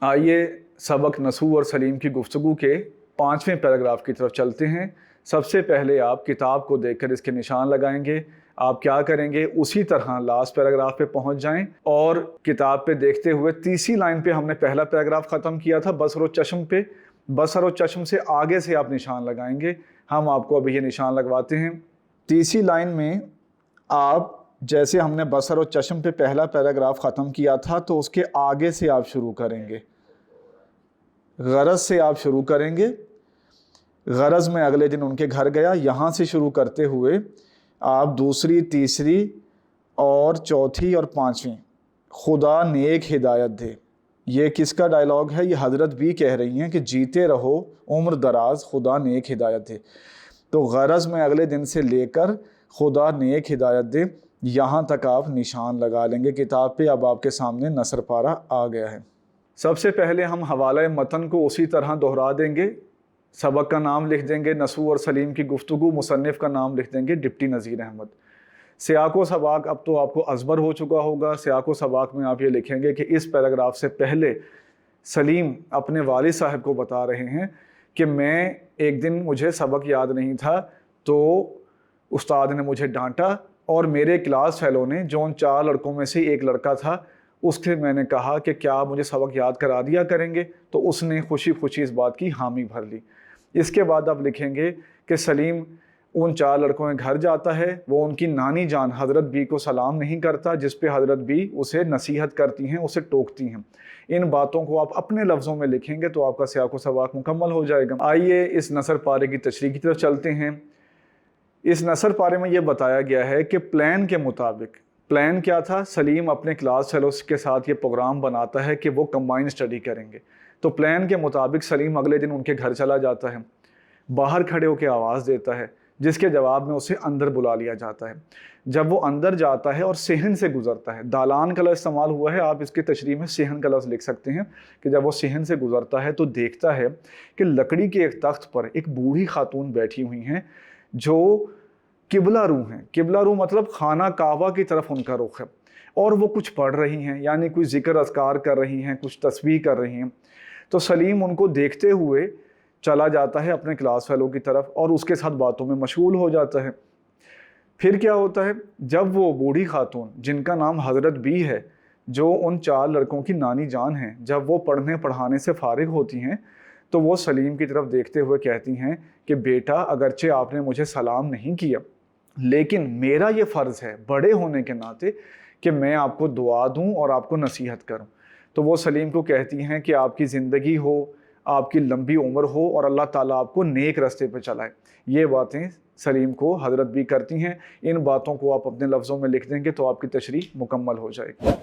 आइए सबक नसूह और सलीम की गुफ्तगू के 5वें पैराग्राफ की तरफ चलते हैं। सबसे पहले आप किताब को देखकर इसके निशान लगाएंगे। आप क्या करेंगे, उसी तरह लास्ट पैराग्राफ पे पहुंच जाएं और किताब पे देखते हुए तीसरी लाइन पे हमने पहला पैराग्राफ ख़त्म किया था बसर व चश्म पे। बसर व चश्म से आगे से आप निशान लगाएंगे। हम आपको अभी ये निशान लगवाते हैं। तीसरी लाइन में आप जैसे हमने बसर व चश्म पे पहला पैराग्राफ ख़त्म किया था तो उसके आगे से आप शुरू करेंगे। गरज से आप शुरू करेंगे। गरज में अगले दिन उनके घर गया, यहाँ से शुरू करते हुए आप दूसरी, तीसरी और चौथी और पांचवी, खुदा नेक हिदायत दे। ये किसका डायलॉग है? ये हज़रत भी कह रही हैं कि जीते रहो उम्र दराज, खुदा नेक हिदायत दे। तो गरज में अगले दिन से लेकर खुदा नेक हिदायत दे, यहाँ तक आप निशान लगा लेंगे। किताब पे अब आपके सामने नसर पारा आ गया है। सबसे पहले हम हवाला मतन को उसी तरह दोहरा देंगे। सबक का नाम लिख देंगे नसूह और सलीम की गुफ्तगू, मुसन्निफ़ का नाम लिख देंगे डिप्टी नज़ीर अहमद। सियाक व सबाक अब तो आपको अज़बर हो चुका होगा। सियाक व सबाक में आप ये लिखेंगे कि इस पैराग्राफ से पहले सलीम अपने वालिद साहब को बता रहे हैं कि मैं एक दिन, मुझे सबक याद नहीं था तो उस्ताद ने मुझे डांटा और मेरे क्लास फेलो ने, जो उन 4 लड़कों में से एक लड़का था, उससे मैंने कहा कि क्या मुझे सबक याद करा दिया करेंगे, तो उसने खुशी खुशी इस बात की हामी भर ली। इसके बाद आप लिखेंगे कि सलीम उन 4 लड़कों के घर जाता है, वो उनकी नानी जान हज़रत बी को सलाम नहीं करता, जिस पे हज़रत बी उसे नसीहत करती हैं, उसे टोकती हैं। इन बातों को आप अपने लफ्ज़ों में लिखेंगे तो आपका सियाक व सबाक मुकम्मल हो जाएगा। आइए इस नसर पारे की तशरीह की तरफ चलते हैं। इस नसर पारे में यह बताया गया है कि प्लान के मुताबिक, प्लान क्या था? सलीम अपने क्लास फेलोज के साथ ये प्रोग्राम बनाता है कि वो कंबाइन स्टडी करेंगे। तो प्लान के मुताबिक सलीम अगले दिन उनके घर चला जाता है, बाहर खड़े होकर आवाज़ देता है, जिसके जवाब में उसे अंदर बुला लिया जाता है। जब वो अंदर जाता है और सेहन से गुजरता है, दालान का लफ्ज़ इस्तेमाल हुआ है, आप इसकी तशरीह में सेहन का लफ्ज़ लिख सकते हैं, कि जब वो सेहन से गुजरता है तो देखता है कि लकड़ी के एक तख्त पर एक बूढ़ी खातून बैठी हुई हैं जो किबला रू हैं। किबला रू मतलब खाना काबा की तरफ उनका रुख है, और वो कुछ पढ़ रही हैं, यानी कुछ ज़िक्र अज़कार कर रही हैं, कुछ तस्बीह कर रही हैं। तो सलीम उनको देखते हुए चला जाता है अपने क्लास फेलो की तरफ और उसके साथ बातों में मशगूल हो जाता है। फिर क्या होता है, जब वो बूढ़ी खातून जिनका नाम हज़रत बी है, जो उन 4 लड़कों की नानी जान हैं, जब वो पढ़ने पढ़ाने से फारिग होती हैं तो वो सलीम की तरफ देखते हुए कहती हैं कि बेटा, अगरचे आपने मुझे सलाम नहीं किया, लेकिन मेरा ये फ़र्ज़ है बड़े होने के नाते कि मैं आपको दुआ दूं और आपको नसीहत करूं। तो वो सलीम को कहती हैं कि आपकी ज़िंदगी हो, आपकी लंबी उम्र हो और अल्लाह ताला आपको नेक रास्ते पर चलाए। ये बातें सलीम को हज़रत भी करती हैं। इन बातों को आप अपने लफ्ज़ों में लिख देंगे तो आपकी तशरीह मुकम्मल हो जाएगी।